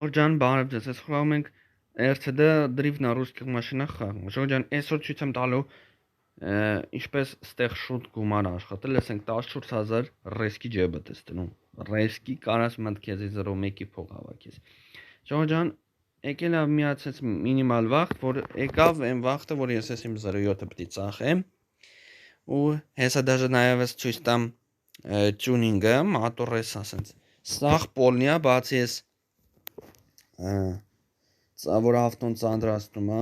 Ջան, բարև ձեզ։ Այս խաղում ենք RCD Drift на русских машинах խաղում։ Ժողովուրդ ջան, այսօր ցույց եմ տալու ինչպես ստեղ շուտ գումար աշխատել։ Ասենք 14000 ռեսկի ջեբը տեսնում։ Ռեսկի կարաս մտքեզի 0.1-ի փող հավաքես։ Ժողովուրդ ջան, եկել է միացած մինիմալ վախտ, որ եկավ այն վախտը, որ ես իմ 0.7-ը պետք է ծախեմ։ Ու հեսա դաժե նայես ցույց տամ tuning-ը, մատորես ասենց։ Սաղ պոլնիա, բացի ես որ ավտոն ծանրացնում է,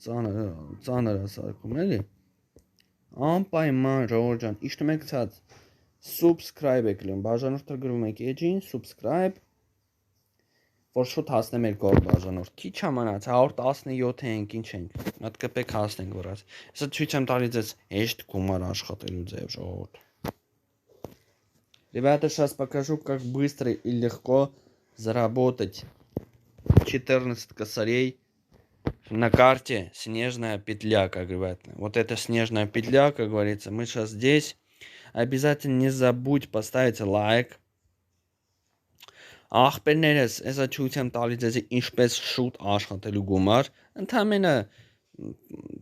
ծանր է սարքում էլի, անպայման ժողովուրդ ջան, իշտում եք ցած, subscribe եք լում, բաժանորդը գրում եք edge-ին, subscribe, որ շուտ հասնեմ 200 բաժանորդ, քիչ ամանաց, 117 ենք, ինչ ենք, մատ կպեք հասնենք վրաց, հեսա ցույց եմ տալի ձեզ հեշտ գումար աշխատելու ձև ժողովուրդ։ Ребята, сейчас покажу, как быстро и легко заработать 14 косарей на карте снежная петля, как говорится. Вот эта снежная петля, как говорится, мы сейчас здесь. Обязательно не забудь поставить лайк. Ախպերներս, այսա ցույց եմ տալիս ձեզ ինչպես շուտ աշխատելու գումար, ընդամենը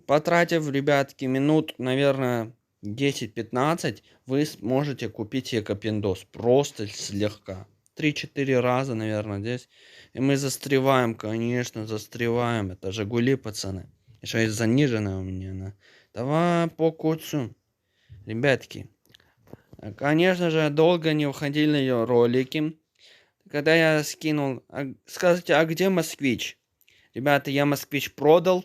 потратив, ребятки, минут, наверное, 10-15, вы сможете купить экопендос просто слегка. 3-4 раза, наверное, здесь. И мы застреваем, конечно, застреваем. Это Жигули, пацаны. Еще и заниженная у меня она. Давай по куцу. Ребятки. Конечно же, долго не уходили ее ролики. Когда я скинул... Скажите, а где Москвич? Ребята, я Москвич продал.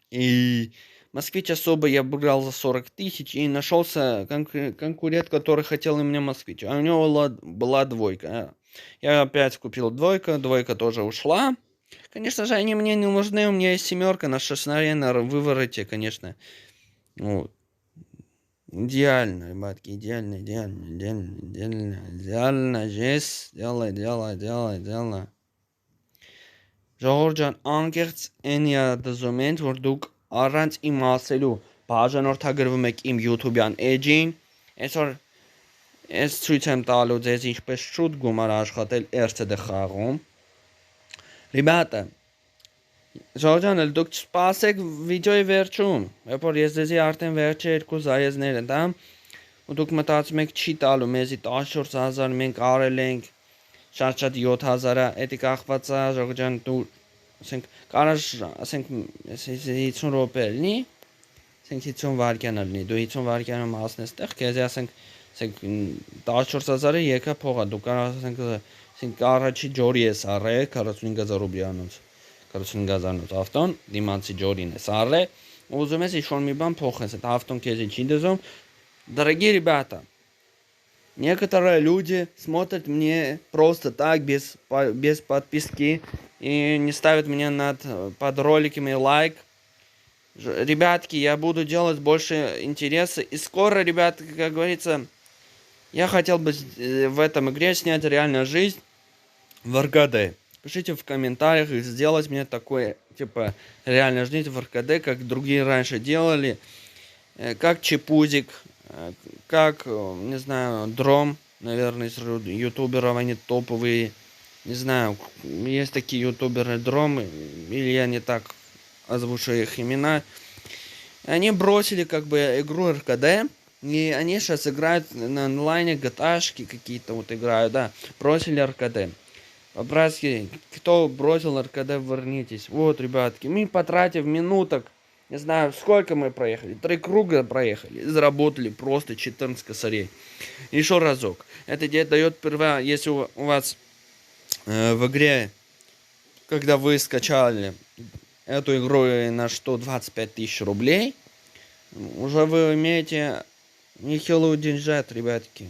И Москвич особо я брал за 40 тысяч. И нашелся конкурент, который хотел у меня Москвич. А у него была двойка. Я опять купил двойка тоже ушла. Конечно же, они мне не нужны. У меня есть семерка на шестнарена вывороте, конечно. Вот. Идеально, ребятки, идеально. Жесть. Делай. Ժողովուրդ ջան, անկեղծ էնի է դզում են, որ դուք առանց իմացելու բաժանորդագրվում եք իմ YouTube-յան edge-ին, այսօր ես ցույց եմ տալու ձեզ ինչպես շուտ գումար աշխատել RCD խաղում։ Ребята, ժողովուրդ ջան, դուք սպասեք վիդեոյի վերջում, երբ որ ես ձեզի արդեն վերջի 2 զայեզները տամ, ու դուք մտածում եք չի տալու մեզի 14000 մենք արել ենք, շատ 7000-ը, էդի կախված է, ժողովուրդ ջան, դու ասենք կարаш, ասենք 50 րոպե լինի, ասենք 50 վայրկյան լինի, դու 50 վայրկյանում հասնես տեղ, քեզ ասենք 14000-ը եկա փողա, դու կարող ասենք առաջի ջորի ես առել 45000 ռուբլյանոց, 45000-նոց ավտոն, դիմանցի ջորին ես առել, ուզում ես ինչ-որ մի բան փոխես, այդ ավտոն քեզ չի դզում, дорогие ребята. Некоторые люди смотрят мне просто так, без подписки, и не ставят мне под роликами лайк. Ребятки, я буду делать больше интереса. И скоро, ребят, как говорится, я хотел бы в этом игре снять реальную жизнь в РКД. Пишите в комментариях и сделать мне такое, типа, реальная жизнь в РКД, как другие раньше делали, как Чепузик, как, не знаю, Дром, наверное, из ютуберов, они топовые, не знаю, есть такие ютуберы Дром, или я не так озвучу их имена, они бросили, как бы, игру РКД, и они сейчас играют на онлайне, GTA-шки какие-то вот играют, да, бросили РКД. По-братски, кто бросил РКД, вернитесь. Вот, ребятки, мы потратив минуток, не знаю, сколько мы проехали. 3 круга проехали. Заработали просто 14 косарей. Еще разок. Это дает первое, если у вас в игре, когда вы скачали эту игру на 125 тысяч рублей, уже вы имеете нехилую деньжат, ребятки.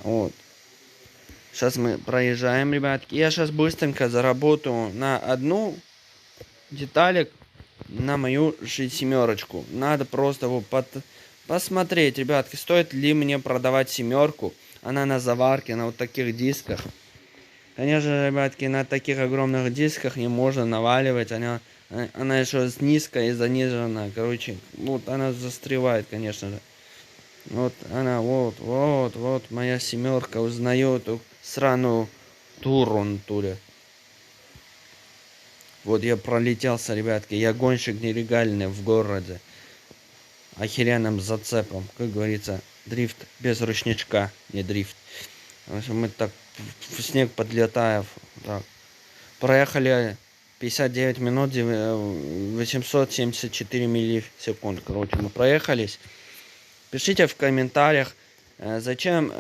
Вот. Сейчас мы проезжаем, ребятки. Я сейчас быстренько заработаю на одну деталь, на мою семерочку. Надо просто посмотреть, ребятки, стоит ли мне продавать семерку. Она на заварке, на вот таких дисках. Конечно, ребятки, на таких огромных дисках не можно наваливать. Она еще низкая и занижена. Короче, вот она застревает, конечно же. Вот она, вот, моя семерка. Узнаю эту сраную Турон туре. Вот я пролетелся, ребятки. Я гонщик нелегальный в городе. Охеренным зацепом. Как говорится, дрифт без ручничка, не дрифт. В общем, мы так в снег подлетаем. Так. Проехали 59 минут 874 миллисекунд. Короче, мы проехались. Пишите в комментариях, зачем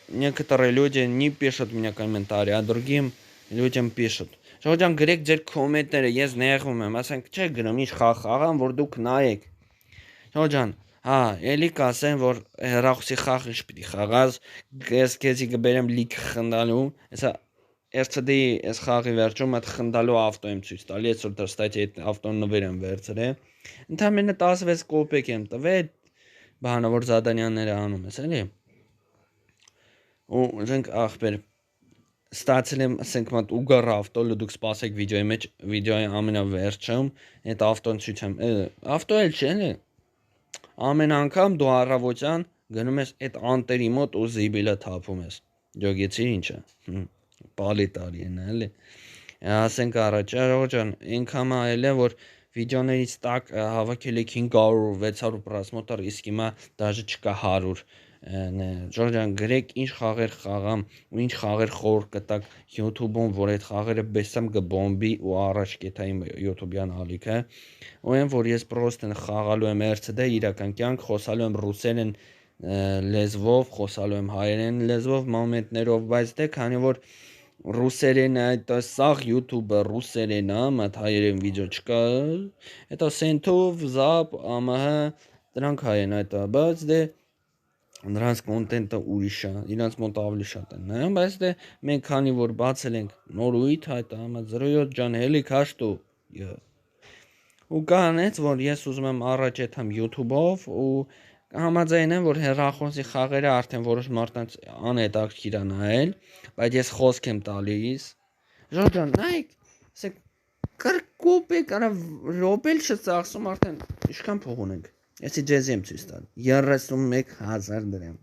некоторые люди не пишут мне комментарии, а другим людям пишут. Ժողովուրդ գրեք ձեր կոմենտները, ես նեղվում եմ, ասենք չէ գրում, ինչ խաղան, որ դուք նայեք։ Ժողովուրդ, հա, էլի կասեն, որ հեռախոսի խաղ ինչ պիտի խաղաս, ես քեզի կբերեմ լիք խնդալու, հեսա RCD-ի այս խաղի վերջում այդ խնդալու ավտո եմ ցույց տալի, այսօր դրստայցի այդ ավտոն նվեր եմ վերցրել։ Ընդամենը 16 կոպեկ եմ տվել, բանը որ զադանյանները անում ես, էլի։ Ու ժենք ախպեր ստացել եմ, ասենք մոտ ուգար ավտո, դուք սպասեք վիդեոյի ամենավերջում, այդ ավտոն ցույց եմ, ավտո էլ չէ, էլի։ Ամեն անգամ դու առավոտյան գնում ես այդ անտերի մոտ ու զիբիլը թափում ես։ Ջոգեցի ինչա։ Պալի տարի են, էլի։ Ասենք առաջ, ջան, ինքան այլ է, որ վիդեոներից տակ հավաքել եք 500-600 просмотр, իսկ հիմա դաժե չկա 100։ Ջան, գրեք ինչ խաղեր խաղամ ու ինչ խաղեր խոր կտակ YouTube-ում, որ այդ խաղերը բեսամ կբոմբի ու առաջ կեթա իմ YouTube-յան ալիքը։ Ու այն որ ես պրոստը խաղալու եմ RCD իրական կյանք, խոսալու եմ ռուսերեն լեզվով, խոսալու եմ հայերեն լեզվով մոմենտներով, բայց դե քանի որ ռուսերեն այդ սաղ YouTube-ը ռուսերեն է, մատ հայերեն վիդեո չկա, հետո սենթով, զապ, ամահ, դրանք հայեն այդ, բայց դե նրանց կոնտենտը ուրիշ է, իրանց մոտ ավելի շատ են նայում, բայց դե մենք քանի որ բացել ենք նորույթ այդ, ամա 07 ջան հելի քաշտու, ու կանեց, որ ես ուզում եմ առաջ եթամ YouTube-ով ու համաձայն եմ, որ հեռախոսի խաղերը արդեն որոշ մարդկանց անհետաքրքիր է նայել, բայց ես խոսք եմ տալիս։ Ժողովուրդ, նայեք, ասեք կոպեկ, արա ռոբել չծախսում արդեն ինչքան փող ունենք։ Եսի ջեզի եմ ցույց տալ 31,000 դրամ։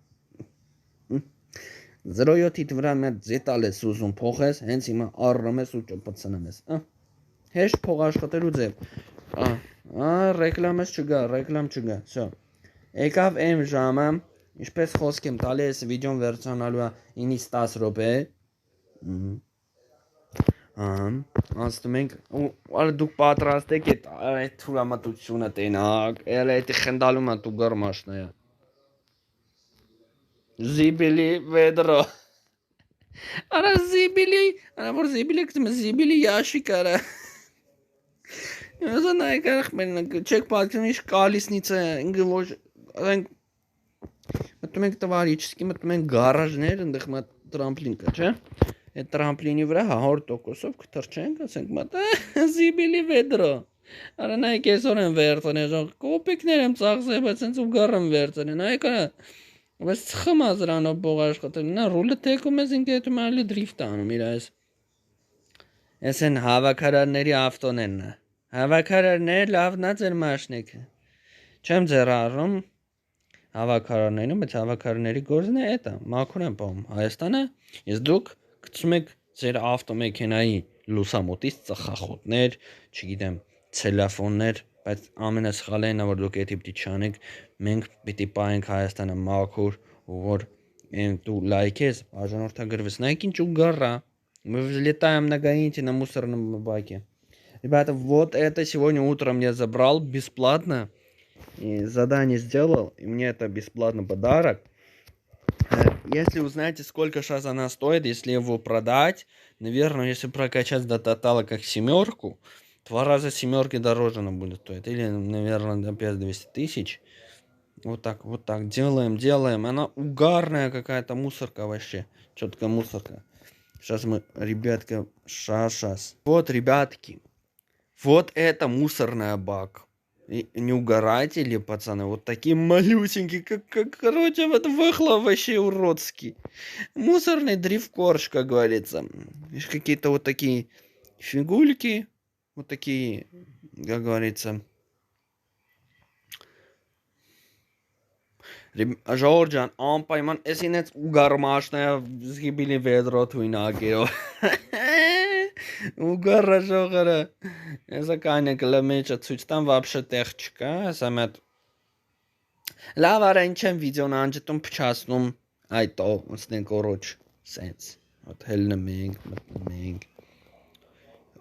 07-ի վրա մեր ձետալ ես ուզում փոխես, հենց հիմա առնում ես ու ճպցնում ես։ Հեշտ փող աշխատելու ձև։ Ռեկլամ չգա, Всё։ Եկավ եմ ժամը, ինչպես խոսք եմ տալի, այս վիդեոն վերջանալու է 9-ից 10 րոպե։ Անցնում ենք, ու դուք պատրաստ եք այդ թուրամատությունը տենակ, էլ այդ խնդալում է դու գարմաշնա։ Զիբիլի վեդրո։ Արա զիբիլի, արա որ զիբիլի կտում զիբիլի ящик արա։ Ես նայեք արխմեն, չեք պատկերում ինչ կալիսնիցա, ինքը ոչ, ասենք մտնում ենք տվարիչսկի, մտնում ենք գարաժներ, այնտեղ մատ տրամպլին կա, չէ՞։ Այդ տրամպլինի վրա 100%-ով կթռչենք, ասենք մատ զիբիլի վեդրո։ Արա նայեք այսօր են վերցնել, ժող կոպեկներ եմ ծախսել, բայց հենց ու գարեմ վերցնել, նայեք արա։ Բայց ծխմա զրանով փող աշխատել, նա ռուլը թեքում ես ինքը հետո այլ դրիֆտ անում իր այս։ Էս են հավաքարարների ավտոներն է։ Հավաքարարներ լավնա ձեր մաշնիկը։ Չեմ ձեր առում հավաքարարներում, բայց հավաքարարների գործն է էտա, մաքուր եմ պահում Հայաստանը, ես դուք գցում եք ձեր ավտոմեքենայի լուսամուտից ծխախոտներ, չգիտեմ, ցելոֆոններ, բայց ամենասխալն է, որ դուք էդի պիտի չանեք, մենք պիտի պահենք Հայաստանը մաքուր, որ դու լայքես, բաժանորդագրվես, նայեք ինչ ու գառա, мы взлетаем на Гаити на мусорном баке. Ребята, вот это сегодня утром я забрал бесплатно, и задание сделал, и мне это бесплатно подарок. Если узнаете, сколько сейчас она стоит, если его продать, наверное, если прокачать до тотала как 7, 2 раза 7 дороже она будет стоить. Или, наверное, опять 200 тысяч. Вот так делаем. Она угарная какая-то мусорка вообще. Четкая мусорка. Сейчас мы, ребятки, сейчас. Вот, ребятки. Вот это мусорная бак. И не угорайте ли, пацаны, вот такие малюсенькие, короче, вот выхлоп вообще уродский. Мусорный дрифт-корж, как говорится. Видишь, какие-то вот такие фигульки, вот такие, как говорится. Ժողովրդյան, անպայման, ես ինեց ու գարմաշնայա զգիբիլի վեդրո թույն ագերով։ Ու գարը ժողորը։ Եսա կայնը կլմեջը ցույց տամ վաբշե տեղ չկա, հեսա մետ լավ արա ինչ եմ վիդեոն անջտում փչացնում այտո ոնցնենք օրոջ սենց հատ հելնեմ ենք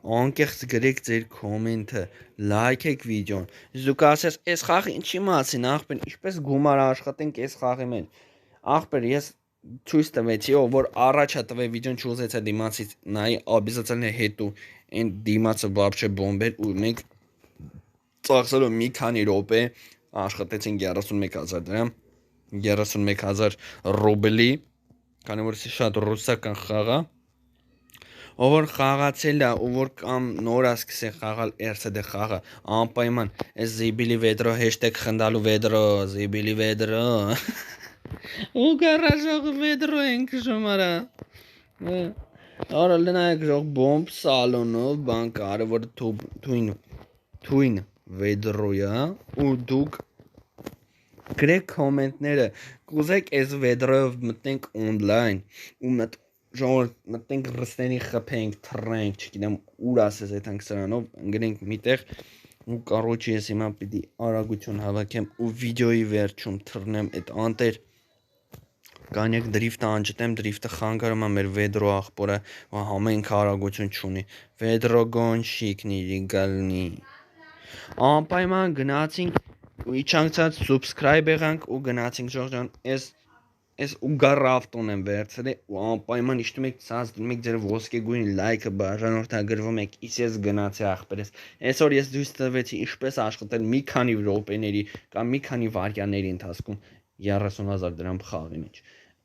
անկեղծ գրեք ձեր կոմենտը, լայքեք վիդեոն։ Դուք ասես, այս խաղը ինչի մասին, ախպեր, ինչպես գումար աշխատենք այս խաղի մեջ։ Ախպեր, ես ցույց տվեցի, որ առաջա տվե վիդեոն չուզեցա դիմացից նայ, обязательно հետո այն դիմացը вообще բոմբեր ու մենք ծախսելով մի քանի րոպե աշխատեցինք 31000 դրամ, 31000 ռուբլի, քանի որ շատ ռուսական խաղ է։ Որ խաղացել է ու որ կամ նոր ասկսե խաղալ RCD խաղը անպայման այս զիբիլի վեդրո hashtag խնդալու վեդրո զիբիլի վեդրո ու գարաժող վեդրո ենք շոմարա արա լնայք ժող բոմբ սալոնով բան կարևոր թույն վեդրոյա ու դուք գրեք կոմենտները կուզեք այս վեդրոյով մտնենք օնլայն ու ժողովուրդ մտնենք ռուսների խփենք, թռենք, չգիտեմ ուր ասես այդ հանգ սրանով ընկնենք միտեղ ու կարոջի ես հիմա պիտի արագություն հավաքեմ ու վիդեոյի վերջում թռնեմ այդ անտեր կանյակ դրիֆտը անջտեմ, դրիֆտը խանգարում է մեր վեդրո աղբորը ու համենք արագություն չունի վեդրո գոնշիկնի լիգալնի անպայման գնացինք ու իչանցած subscribe եղանք ու գնացինք ժողջան Ես ու գարը ավտոն եմ վերցրել ու անպայման իշտում եք ցած դնում եք ձեր ոսկե գույն լայքը բաժանորդագրվում եք իսկ ես գնացի ախպերես այսօր ես դույս տվեցի ինչպես աշխատել մի քանի րոպեների կամ մի քանի վայրկյանների ընթացքում 30000 դրամ խաղի մեջ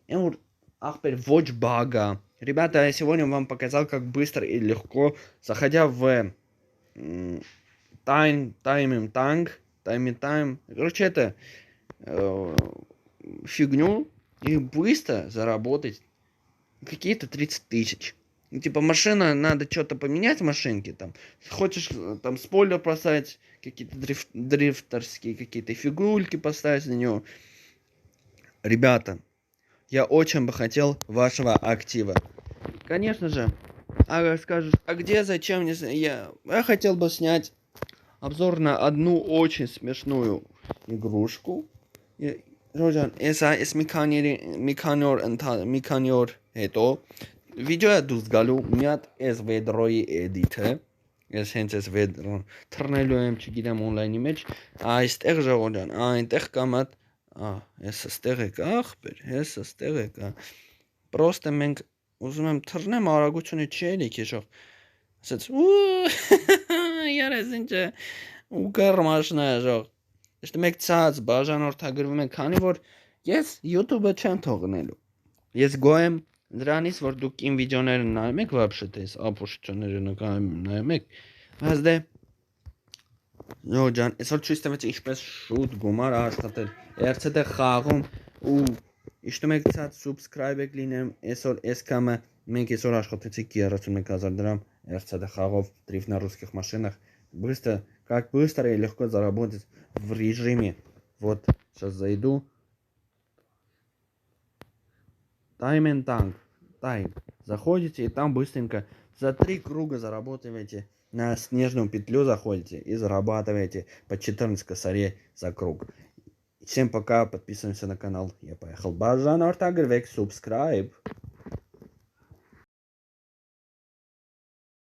այն որ ախպեր ոչ բագա ребята я сегодня вам показал как быстро и легко заходя в time короче это фигню и быстро заработать какие-то 30 тысяч. Типа машина, надо что-то поменять в машинке, там, хочешь там спойлер поставить, какие-то дрифтерские какие-то фигульки поставить на него. Ребята, я очень бы хотел вашего актива. Конечно же, скажешь, а где, зачем, я хотел бы снять обзор на одну очень смешную игрушку. Ռոջան, ես մի քանի օր հետո վիդեո է դուրս գալու մի հատ այս վեդրոյի էդիթը ես հենց այս վեդրոն թռնելու եմ չգիտեմ օնլայնի մեջ այստեղ ժողովրդան այնտեղ կամ հատ ես ստեղ եկա ախպեր ես ստեղ եկա պրոստը մենք ուզում եմ թռնեմ արագությունը չի էլի քեշով ասեց երես ինչը ու գարմաշնա ժող Իշտում եք ցած բաժանորդագրվում եք, քանի որ ես YouTube-ը չեմ թողնելու։ Ես գոհ եմ դրանից, որ դուք իմ վիդեոները նայում եք, вообще տես ապուշությունները նայում եք։ Բայց դե ջան, այսօր ցույց տվեցի ինչպես շուտ գումար աշխատել RCD խաղում ու իշտում եք ցած subscribe եք լինեմ, այսօր այս կամը մենք այսօր աշխատեցինք 31000 դրամ RCD խաղով дрифт на русских машинах. Быстро, как быстро и легко заработать в режиме. Вот, сейчас зайду. Time and Tank. Time. Заходите и там быстренько за 3 круга зарабатываете. На снежную петлю заходите и зарабатываете по 14 косарей за круг. Всем пока, подписываемся на канал. Я поехал. Бажан Ортагрвек, subscribe.